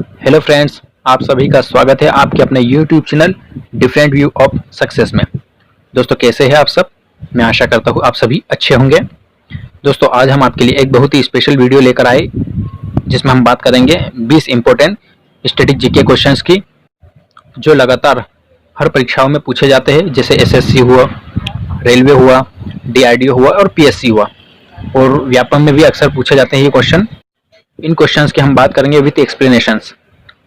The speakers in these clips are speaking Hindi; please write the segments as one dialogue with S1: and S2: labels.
S1: हेलो फ्रेंड्स, आप सभी का स्वागत है आपके अपने YouTube channel different view of success में। दोस्तों कैसे हैं आप सब? मैं आशा करता हूँ आप सभी अच्छे होंगे। दोस्तों आज हम आपके लिए एक बहुत ही स्पेशल वीडियो लेकर आए जिसमें हम बात करेंगे 20 इंपॉर्टेंट स्टैटिक जीके क्वेश्चंस की जो लगातार हर परीक्षाओं में पूछे जाते हैं, जैसे एसएससी हुआ, रेलवे हुआ, डीआरडीओ हुआ और पीएससी हुआ, और व्यापम में भी अक्सर पूछे जाते हैं ये क्वेश्चन। इन क्वेश्चंस की हम बात करेंगे विथ एक्सप्लेनेशंस।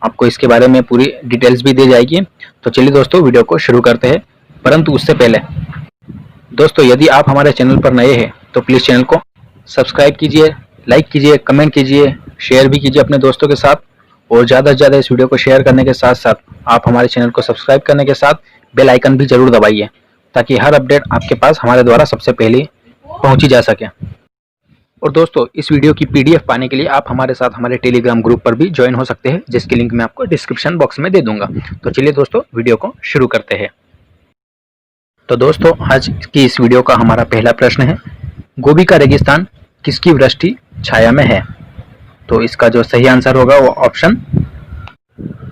S1: आपको इसके बारे में पूरी डिटेल्स भी दी जाएगी। तो चलिए दोस्तों वीडियो को शुरू करते हैं। परंतु उससे पहले दोस्तों यदि आप हमारे चैनल पर नए हैं तो प्लीज़ चैनल को सब्सक्राइब कीजिए, लाइक कीजिए, कमेंट कीजिए, शेयर भी कीजिए अपने दोस्तों के साथ। और ज़्यादा से ज़्यादा इस वीडियो को शेयर करने के साथ साथ आप हमारे चैनल को सब्सक्राइब करने के साथ बेल आइकन भी जरूर दबाइए, ताकि हर अपडेट आपके पास हमारे द्वारा सबसे पहले पहुँची जा सके। और दोस्तों इस वीडियो की पीडीएफ पाने के लिए आप हमारे साथ हमारे टेलीग्राम ग्रुप पर भी ज्वाइन हो सकते हैं, जिसकी लिंक मैं आपको डिस्क्रिप्शन बॉक्स में दे दूंगा। तो चलिए दोस्तों वीडियो को शुरू करते हैं। तो दोस्तों आज की इस वीडियो का हमारा पहला प्रश्न है, गोबी का रेगिस्तान किसकी वृष्टि छाया में है? तो इसका जो सही आंसर होगा वो ऑप्शन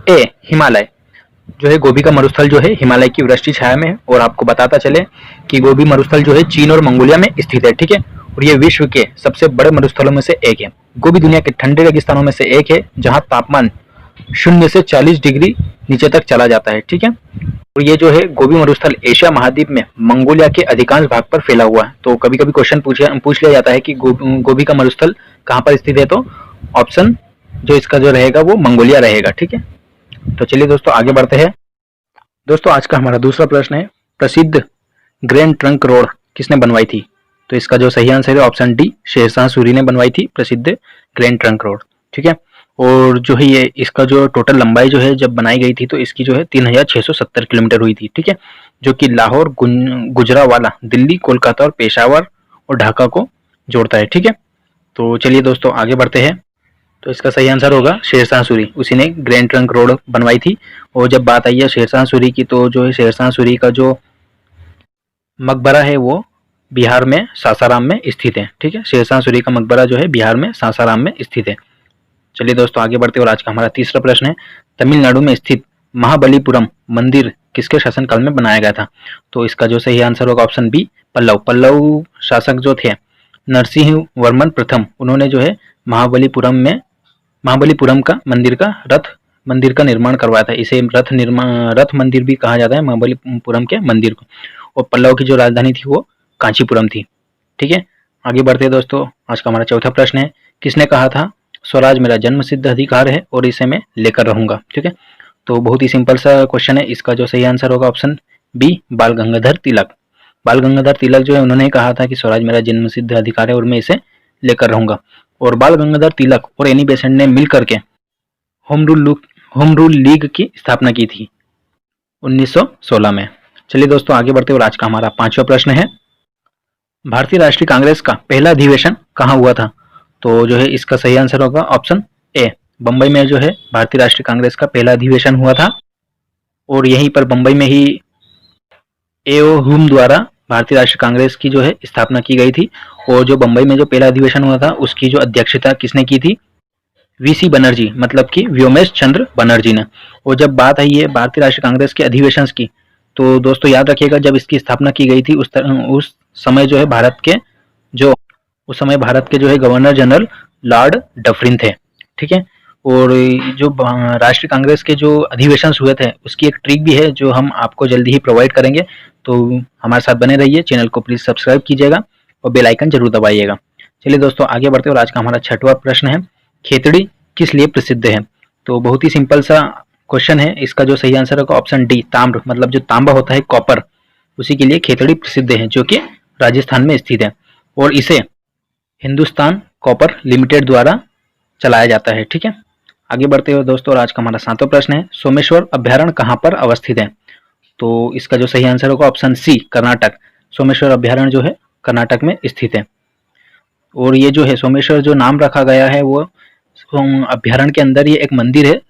S1: ए हिमालय। जो है गोबी का मरुस्थल जो है हिमालय की वृष्टि छाया में है। और आपको बताता चले कि गोबी मरुस्थल जो है चीन और मंगोलिया में स्थित है, ठीक है। और ये विश्व के सबसे बड़े मरुस्थलों में से एक है। गोबी दुनिया के ठंडे रेगिस्तानों में से एक है जहां तापमान 0 से 40 डिग्री नीचे तक चला जाता है, ठीक है। और ये जो है गोबी मरुस्थल एशिया महाद्वीप में मंगोलिया के अधिकांश भाग पर फैला हुआ है। तो कभी कभी क्वेश्चन पूछ लिया जाता है कि गोबी का मरुस्थल कहाँ पर स्थित है, तो ऑप्शन जो इसका जो रहेगा वो मंगोलिया रहेगा, ठीक है। तो चलिए दोस्तों आगे बढ़ते हैं। दोस्तों आज का हमारा दूसरा प्रश्न है, प्रसिद्ध ग्रैंड ट्रंक रोड किसने बनवाई थी? तो इसका जो सही आंसर है ऑप्शन डी शेरशाह सूरी ने बनवाई थी प्रसिद्ध ग्रैंड ट्रंक रोड, ठीक है। और जो है ये इसका जो टोटल लंबाई जो है जब बनाई गई थी तो इसकी जो है 3670 किलोमीटर हुई थी, ठीक है। जो कि लाहौर, गुजरावाला, दिल्ली, कोलकाता और पेशावर और ढाका को जोड़ता है, ठीक है। तो चलिए दोस्तों आगे बढ़ते हैं। तो इसका सही आंसर होगा शेरशाह सूरी, उसी ने ग्रैंड ट्रंक रोड बनवाई थी। और जब बात आई है शेरशाह सूरी की, तो जो है शेरशाह सूरी का जो मकबरा है वो बिहार में सासाराम में स्थित है, ठीक है। शेरशाह सूरी का मकबरा जो है बिहार में सासाराम में स्थित है। चलिए दोस्तों आगे बढ़ते हैं। और आज का हमारा तीसरा प्रश्न है, तमिलनाडु में स्थित महाबलीपुरम मंदिर किसके शासनकाल में बनाया गया था? तो इसका जो सही आंसर होगा ऑप्शन बी पल्लव। पल्लव शासक जो थे नरसिंह वर्मन प्रथम, उन्होंने जो है महाबलीपुरम का मंदिर का निर्माण करवाया था। इसे रथ मंदिर भी कहा जाता है महाबलीपुरम के मंदिर को। और पल्लव की जो राजधानी थी वो कांचीपुरम थी, ठीक है। आगे बढ़ते हैं दोस्तों। आज का हमारा चौथा प्रश्न है, किसने कहा था स्वराज मेरा जन्म सिद्ध अधिकार है और इसे मैं लेकर रहूंगा, ठीक है। तो बहुत ही सिंपल सा क्वेश्चन है। इसका जो सही आंसर होगा ऑप्शन बी बाल गंगाधर तिलक। बाल गंगाधर तिलक जो है उन्होंने कहा था कि स्वराज मेरा जन्म सिद्ध अधिकार है और मैं इसे लेकर रहूंगा। और बाल गंगाधर तिलक और एनी बेसेंट ने मिलकर के होम रूल लीग की स्थापना की थी 1916 में। चलिए दोस्तों आगे बढ़ते हैं। और आज का हमारा पांचवा प्रश्न है, भारतीय राष्ट्रीय कांग्रेस का पहला अधिवेशन कहाँ हुआ था? तो जो है इसका सही आंसर होगा ऑप्शन ए बंबई में जो है भारतीय राष्ट्रीय कांग्रेस का पहला अधिवेशन हुआ था। और यहीं पर बंबई में ही एओ ह्यूम द्वारा भारतीय राष्ट्रीय कांग्रेस की जो है स्थापना की गई थी। और जो बंबई में जो पहला अधिवेशन हुआ था उसकी जो अध्यक्षता किसने की थी? वीसी बनर्जी, मतलब कि व्योमेश चंद्र बनर्जी ने। और जब बात आई है भारतीय राष्ट्रीय कांग्रेस के अधिवेशन की, तो दोस्तों याद रखिएगा जब इसकी स्थापना की गई थी उस समय जो है उस समय भारत के जो है गवर्नर जनरल लॉर्ड डफरिन थे, ठीक है। और जो राष्ट्रीय कांग्रेस के जो अधिवेशन हुए थे उसकी एक ट्रिक भी है जो हम आपको जल्दी ही प्रोवाइड करेंगे। तो हमारे साथ बने रहिए, चैनल को प्लीज सब्सक्राइब कीजिएगा और बेल आइकन जरूर दबाइएगा। चलिए दोस्तों आगे बढ़ते हैं। और आज का हमारा छठवां प्रश्न है, खेतड़ी किस लिए प्रसिद्ध है? तो बहुत ही सिंपल सा क्वेश्चन है। इसका जो सही आंसर होगा ऑप्शन डी ताम्र, मतलब जो तांबा होता है कॉपर, उसी के लिए खेतड़ी प्रसिद्ध है, जो कि राजस्थान में स्थित है। और इसे हिंदुस्तान कॉपर लिमिटेड द्वारा चलाया जाता है, ठीक है। आगे बढ़ते हुए दोस्तों। और आज का हमारा सातवां प्रश्न है, सोमेश्वर अभ्यारण्य कहाँ पर अवस्थित है? तो इसका जो सही आंसर होगा ऑप्शन सी कर्नाटक। सोमेश्वर अभ्यारण्य जो है कर्नाटक में स्थित है। और ये जो है सोमेश्वर जो नाम रखा गया है वो अभ्यारण्य के अंदर ये एक मंदिर है,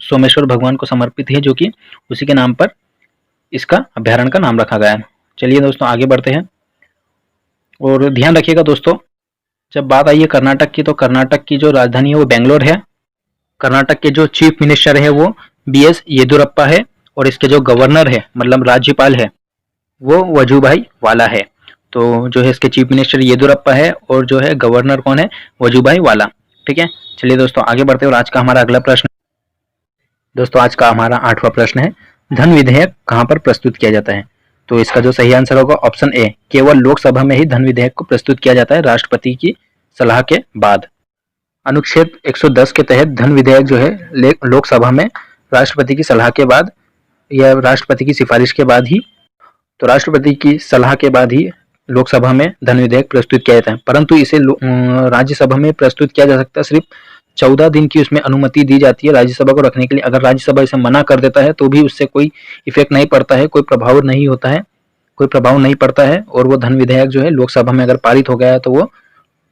S1: सोमेश्वर भगवान को समर्पित है, जो कि उसी के नाम पर इसका अभ्यारण्य का नाम रखा गया है। चलिए दोस्तों आगे बढ़ते हैं। और ध्यान रखिएगा दोस्तों, जब बात आई है कर्नाटक की, तो कर्नाटक की जो राजधानी है वो बेंगलोर है। कर्नाटक के जो चीफ मिनिस्टर है वो BS येदियुरप्पा है और इसके जो गवर्नर है मतलब राज्यपाल है वो वजूभाई वाला है। तो जो है इसके चीफ मिनिस्टर येदियुरप्पा है और जो है गवर्नर कौन है, वजूभाई वाला। ठीक है, चलिए दोस्तों आगे बढ़ते हैं और आज का हमारा अगला प्रश्न। दोस्तों आज का हमारा 8वां प्रश्न है, धन विधेयक कहाँ पर प्रस्तुत किया जाता है? तो इसका जो सही आंसर होगा ऑप्शन ए, केवल लोकसभा में ही धन विधेयक को प्रस्तुत किया जाता है राष्ट्रपति की सलाह के बाद। अनुच्छेद 110 के तहत धन विधेयक जो है लोकसभा में राष्ट्रपति की सलाह के बाद या राष्ट्रपति की सिफारिश के बाद ही, तो राष्ट्रपति की सलाह के बाद ही लोकसभा में धन विधेयक प्रस्तुत किया जाता है, परंतु इसे राज्यसभा में प्रस्तुत किया जा सकता है। सिर्फ 14 दिन की उसमें अनुमति दी जाती है राज्यसभा को रखने के लिए। अगर राज्यसभा इसे मना कर देता है तो भी उससे कोई इफेक्ट नहीं पड़ता है, कोई प्रभाव नहीं होता है, कोई प्रभाव नहीं पड़ता है और वो धन विधेयक जो है लोकसभा में अगर पारित हो गया है तो वो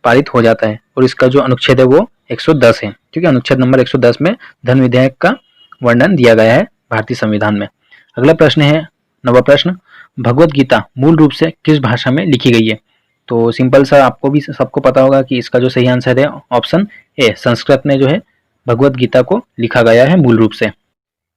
S1: पारित हो जाता है। और इसका जो अनुच्छेद है वो 110 है, ठीक है, अनुच्छेद नंबर 110 में धन विधेयक का वर्णन दिया गया है भारतीय संविधान में। अगला प्रश्न है 9वां प्रश्न, भगवत गीता मूल रूप से किस भाषा में लिखी गई है? तो सिंपल सा आपको भी सबको पता होगा कि इसका जो सही आंसर है ऑप्शन ए, संस्कृत में जो है भगवत गीता को लिखा गया है मूल रूप से।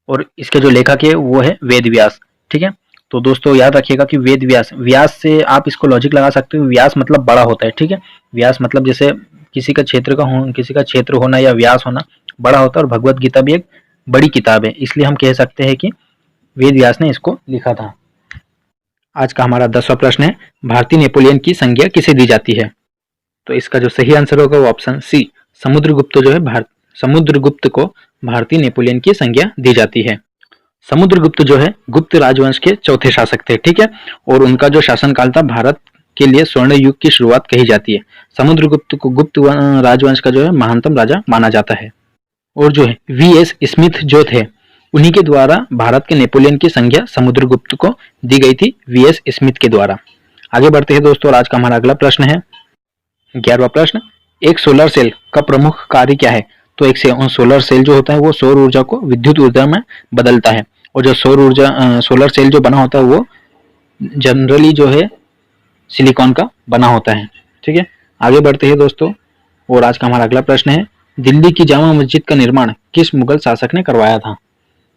S1: और इसके जो लेखक है वो है वेद व्यास। ठीक है, तो दोस्तों याद रखिएगा कि वेद व्यास, व्यास से आप इसको लॉजिक लगा सकते हो, व्यास मतलब बड़ा होता है। ठीक है, व्यास मतलब जैसे किसी का क्षेत्र होना या व्यास होना बड़ा होता है, और भगवत गीता भी एक बड़ी किताब है, इसलिए हम कह सकते हैं कि वेद व्यास ने इसको लिखा था। आज का हमारा 10वां प्रश्न है, भारतीय नेपोलियन की संज्ञा किसे दी जाती है? तो इसका जो सही आंसर होगा वो ऑप्शन सी, समुद्रगुप्त जो है समुद्रगुप्त को भारतीय नेपोलियन की संज्ञा दी जाती है। समुद्रगुप्त जो है गुप्त राजवंश के चौथे शासक थे। ठीक है, और उनका जो शासनकाल था भारत के लिए स्वर्ण युग की शुरुआत कही जाती है। समुद्रगुप्त को गुप्त राजवंश का जो है महानतम राजा माना जाता है। और जो है VS स्मिथ जो थे उन्हीं के द्वारा भारत के नेपोलियन की संज्ञा समुद्रगुप्त को दी गई थी, VS स्मिथ के द्वारा। आगे बढ़ते हैं दोस्तों, आज का हमारा अगला प्रश्न है 11वां प्रश्न, एक सोलर सेल का प्रमुख कार्य क्या है? तो एक सोलर सेल जो होता है वो सौर ऊर्जा को विद्युत ऊर्जा में बदलता है, और जो सोलर सेल जो बना होता है वो जनरली जो है सिलिकॉन का बना होता है। ठीक है, आगे बढ़ते हैं दोस्तों, और आज का हमारा अगला प्रश्न है, दिल्ली की जामा मस्जिद का निर्माण किस मुगल शासक ने करवाया था?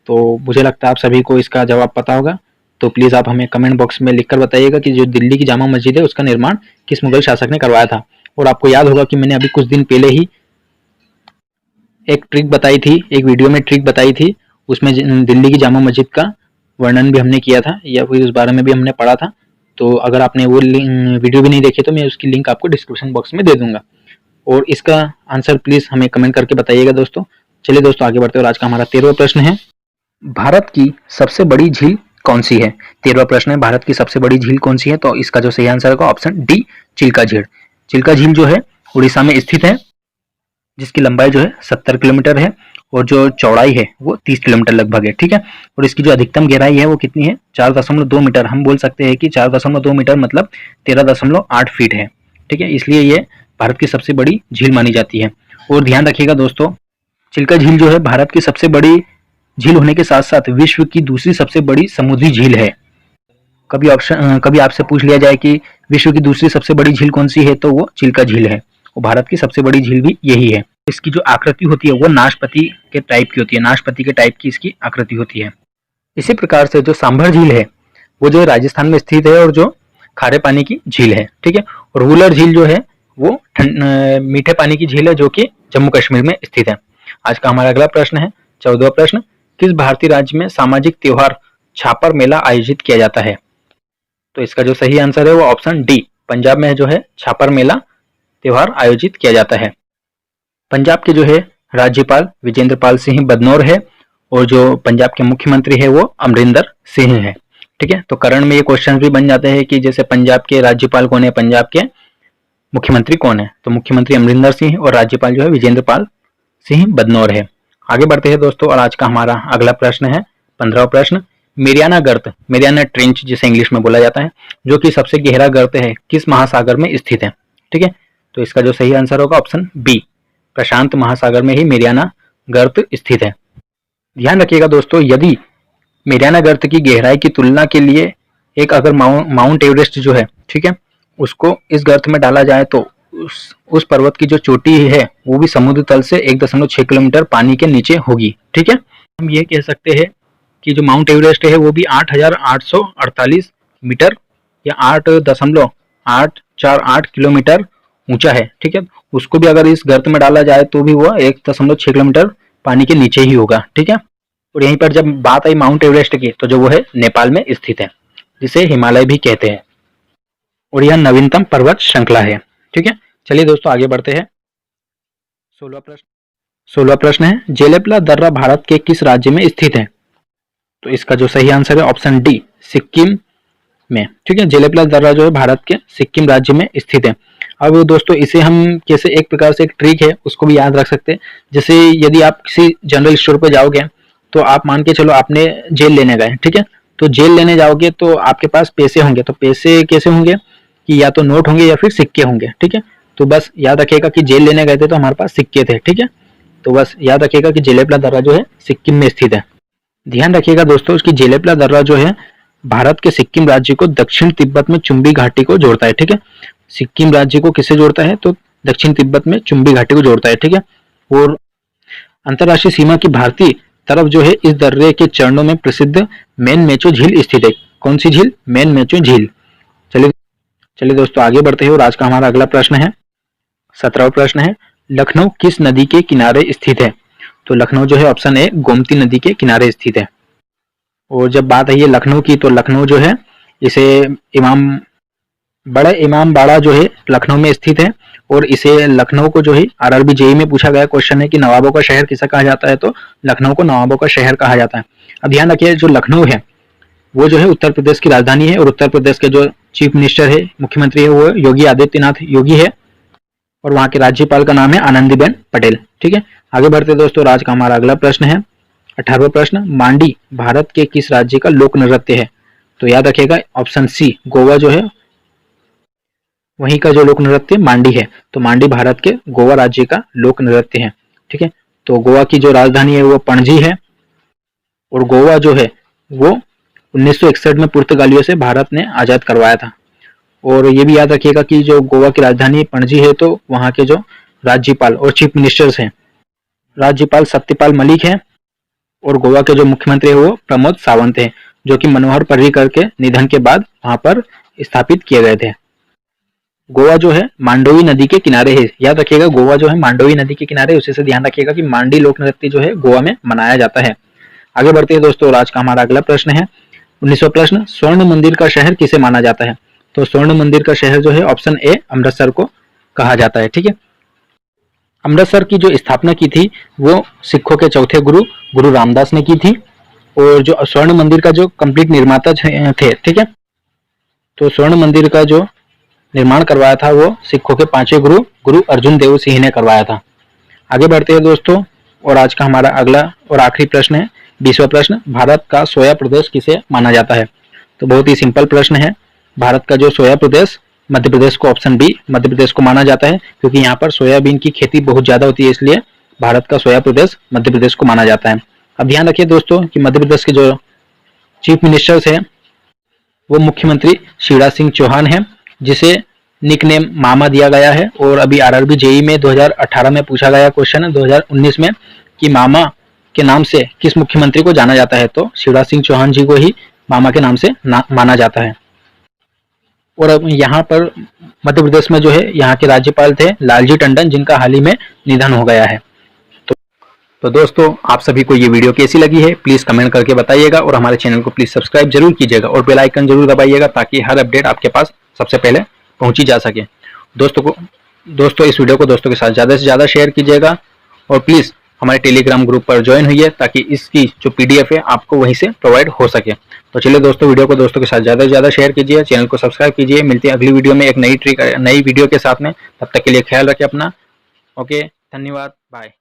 S1: तो मुझे लगता है आप सभी को इसका जवाब पता होगा, तो प्लीज आप हमें कमेंट बॉक्स में लिखकर बताइएगा कि जो दिल्ली की जामा मस्जिद है उसका निर्माण किस मुगल शासक ने करवाया था। और आपको याद होगा कि मैंने अभी कुछ दिन पहले ही एक ट्रिक बताई थी, एक वीडियो में ट्रिक बताई थी, उसमें दिल्ली की जामा मस्जिद का वर्णन भी हमने किया था या फिर उस बारे में भी हमने पढ़ा था। तो अगर आपने वो वीडियो भी नहीं देखी तो मैं उसकी लिंक आपको डिस्क्रिप्शन बॉक्स में दे दूंगा, और इसका आंसर प्लीज हमें कमेंट करके बताइएगा दोस्तों। चलिए दोस्तों आगे बढ़ते हैं, और आज का हमारा 13वां प्रश्न है, भारत की सबसे बड़ी झील कौन सी है? 13वां प्रश्न है, भारत की सबसे बड़ी झील कौन सी है? तो इसका जो सही आंसर होगा ऑप्शन डी, चिल्का झील। चिल्का झील जो है उड़ीसा में स्थित है, जिसकी लंबाई जो है 70 किलोमीटर है और जो चौड़ाई है वो 30 किलोमीटर लगभग है। ठीक है, और इसकी जो अधिकतम गहराई है वो कितनी है? 4.2 मीटर। हम बोल सकते हैं कि 4.2 मीटर मतलब 13.8 फीट है। ठीक है, इसलिए ये भारत की सबसे बड़ी झील मानी जाती है। और ध्यान रखिएगा दोस्तों, चिल्का झील जो है भारत की सबसे बड़ी झील होने के साथ साथ विश्व की दूसरी सबसे बड़ी समुद्री झील है। कभी आपसे पूछ लिया जाए कि विश्व की दूसरी सबसे बड़ी झील कौन सी है, तो वो चिल्का झील है, और भारत की सबसे बड़ी झील भी यही है। इसकी जो आकृति होती है वो नाशपति के टाइप की होती है, नाशपति के टाइप की इसकी आकृति होती है। इसी प्रकार से जो सांभर झील है वो जो राजस्थान में स्थित है और जो खारे पानी की झील है। ठीक है, और वुलर झील जो है वो मीठे पानी की झील है जो कि जम्मू कश्मीर में स्थित है। आज का हमारा अगला प्रश्न है 14वां प्रश्न, किस भारतीय राज्य में सामाजिक त्योहार छापर मेला आयोजित किया जाता है? तो इसका जो सही आंसर है वो ऑप्शन डी, पंजाब में जो है छापर मेला त्योहार आयोजित किया जाता है। पंजाब के जो है राज्यपाल विजेंद्र पाल सिंह बदनौर है, और जो पंजाब के मुख्यमंत्री है वो अमरिंदर सिंह है। ठीक है, तो करंट में ये क्वेश्चन भी बन जाते हैं कि जैसे पंजाब के राज्यपाल कौन है, पंजाब के मुख्यमंत्री कौन है? तो मुख्यमंत्री अमरिंदर सिंह और राज्यपाल जो है विजेंद्र पाल सिंह बदनौर है। आगे बढ़ते हैं दोस्तों, और आज का हमारा अगला प्रश्न है 15वां प्रश्न, मेरियाना गर्त, मेरियाना ट्रेंच जिसे इंग्लिश में बोला जाता है, जो कि सबसे गहरा गर्त है, किस महासागर में स्थित है? ठीक है, तो इसका जो सही आंसर होगा ऑप्शन बी, प्रशांत महासागर में ही मेरियाना गर्त स्थित है। ध्यान रखिएगा दोस्तों, यदि मेरियाना गर्त की गहराई की तुलना के लिए एक अगर माउंट एवरेस्ट जो है, ठीक है, उसको इस गर्त में डाला जाए तो उस पर्वत की जो चोटी है वो भी समुद्र तल से 1.6 किलोमीटर पानी के नीचे होगी। ठीक है, हम ये कह सकते हैं कि जो माउंट एवरेस्ट है वो भी 8,848 मीटर या 8.848 किलोमीटर ऊंचा है। ठीक है, उसको भी अगर इस गर्त में डाला जाए तो भी वो 1.6 किलोमीटर पानी के नीचे ही होगा। ठीक है, और यहीं पर जब बात आई माउंट एवरेस्ट की तो जो वो है नेपाल में स्थित है, जिसे हिमालय भी कहते हैं, और यह नवीनतम पर्वत श्रृंखला है। ठीक है, चलिए दोस्तों आगे बढ़ते हैं। 16 प्रश्न है, जेलेपला दर्रा भारत के किस राज्य में स्थित है? तो इसका जो सही आंसर है ऑप्शन डी, सिक्किम में। ठीक है, जेलेपला दर्रा जो है भारत के सिक्किम राज्य में स्थित है। अब दोस्तों इसे हम कैसे, एक प्रकार से एक ट्रिक है उसको भी याद रख सकते हैं। जैसे यदि आप किसी जनरल स्टोर पर जाओगे तो आप मान के चलो आपने जेल लेने गए। ठीक है, तो जेल लेने जाओगे तो आपके पास पैसे होंगे, तो पैसे कैसे होंगे कि या तो नोट होंगे या फिर सिक्के होंगे। ठीक है, तो बस याद रखिएगा कि जेल लेने गए थे तो हमारे पास सिक्के थे। ठीक है, तो बस याद रखिएगा कि जेलेपला दर्रा जो है सिक्किम में स्थित है। ध्यान रखिएगा दोस्तों, उसकी जेलेपला दर्रा जो है भारत के सिक्किम राज्य को दक्षिण तिब्बत में चुंबी घाटी को जोड़ता है। ठीक है, सिक्किम राज्य को किससे जोड़ता है? तो दक्षिण तिब्बत में चुंबी घाटी को जोड़ता है। ठीक है, और अंतरराष्ट्रीय सीमा की भारतीय तरफ जो है इस दर्रे के चरणों में प्रसिद्ध मेन मेचो झील स्थित है। कौन सी झील? मेन मेचो झील। चलिए दोस्तों आगे बढ़ते हैं, और आज का हमारा अगला प्रश्न है 17वां प्रश्न है, लखनऊ किस नदी के किनारे स्थित है? तो लखनऊ जो है ऑप्शन ए, गोमती नदी के किनारे स्थित है। और जब बात है ये लखनऊ की, तो लखनऊ जो है इसे बड़ा इमाम बाड़ा जो है लखनऊ में स्थित है, और इसे लखनऊ को जो है आरआरबी जेईई में पूछा गया क्वेश्चन है कि नवाबों का शहर किसे कहा जाता है? तो लखनऊ को नवाबों का शहर कहा जाता है। अब ध्यान रखिए, जो लखनऊ है वो जो है उत्तर प्रदेश की राजधानी है, और उत्तर प्रदेश के जो चीफ मिनिस्टर है, मुख्यमंत्री है, वो योगी आदित्यनाथ योगी है, और वहाँ के राज्यपाल का नाम है आनंदीबेन पटेल। ठीक है, आगे बढ़ते दोस्तों, आज का हमारा अगला प्रश्न है 18वां प्रश्न, मांडी भारत के किस राज्य का लोक नृत्य है? तो याद रखिएगा ऑप्शन सी, गोवा जो है वहीं का जो लोक नृत्य मांडी है। तो मांडी भारत के गोवा राज्य का लोक नृत्य है। ठीक है, तो गोवा की जो राजधानी है वो पणजी है, और गोवा जो है वो 1961 में पुर्तगालियों से भारत ने आजाद करवाया था। और ये भी याद रखिएगा कि जो गोवा की राजधानी पणजी है तो वहाँ के जो राज्यपाल और चीफ मिनिस्टर्स हैं, राज्यपाल सत्यपाल मलिक है, और गोवा के जो मुख्यमंत्री है वो प्रमोद सावंत है, जो कि मनोहर पर्रिकर के निधन के बाद वहां पर स्थापित किए गए थे। गोवा जो है मांडोवी नदी के किनारे है। याद रखिएगा गोवा जो है मांडोवी नदी के किनारे, उसी से ध्यान रखिएगा कि मांडी लोक नृत्य जो है गोवा में मनाया जाता है। आगे बढ़ते हैं दोस्तों, और आज का हमारा अगला प्रश्न है 19वां प्रश्न, स्वर्ण मंदिर का शहर किसे माना जाता है? तो स्वर्ण मंदिर का शहर जो है ऑप्शन ए, अमृतसर को कहा जाता है। ठीक है, अमृतसर की जो स्थापना की थी वो सिखों के चौथे गुरु गुरु रामदास ने की थी, और जो स्वर्ण मंदिर का जो कंप्लीट निर्माता थे। ठीक है, तो स्वर्ण मंदिर का जो निर्माण करवाया था वो सिखों के पांचवें गुरु गुरु अर्जुन देव सिंह ने करवाया था। आगे बढ़ते हैं दोस्तों, और आज का हमारा अगला और आखिरी प्रश्न है 20वां प्रश्न, भारत का सोया प्रदेश किसे माना जाता है? तो बहुत ही सिंपल प्रश्न है, भारत का जो सोया प्रदेश मध्य प्रदेश को, ऑप्शन बी, मध्य प्रदेश को माना जाता है, क्योंकि यहाँ पर सोयाबीन की खेती बहुत ज्यादा होती है, इसलिए भारत का सोया प्रदेश मध्य प्रदेश को माना जाता है। अब ध्यान रखिए दोस्तों कि मध्य प्रदेश के जो चीफ मिनिस्टर्स हैं वो मुख्यमंत्री शिवराज सिंह चौहान है, जिसे निकनेम मामा दिया गया है। और अभी आरआरबी जेईई में 2018 में पूछा गया क्वेश्चन है 2019 में कि मामा के नाम से किस मुख्यमंत्री को जाना जाता है? तो शिवराज सिंह चौहान जी को ही मामा के नाम से माना जाता है। और अब यहाँ पर मध्य प्रदेश में जो है यहाँ के राज्यपाल थे लालजी टंडन, जिनका हाल ही में निधन हो गया है। तो दोस्तों आप सभी को ये वीडियो कैसी लगी है प्लीज कमेंट करके बताइएगा, और हमारे चैनल को प्लीज सब्सक्राइब जरूर कीजिएगा, और बेल आइकन जरूर दबाइएगा ताकि हर अपडेट आपके पास सबसे पहले पहुंची जा सके। दोस्तों इस वीडियो को दोस्तों के साथ ज़्यादा से ज़्यादा शेयर कीजिएगा, और प्लीज़ हमारे टेलीग्राम ग्रुप पर ज्वाइन हुई है ताकि इसकी जो पीडीएफ है आपको वहीं से प्रोवाइड हो सके। तो चलिए दोस्तों, वीडियो को दोस्तों के साथ ज़्यादा से ज़्यादा शेयर कीजिए, चैनल को सब्सक्राइब कीजिए। मिलते हैं अगली वीडियो में एक नई वीडियो के साथ में। तब तक के लिए ख्याल रखें अपना। ओके, धन्यवाद, बाय।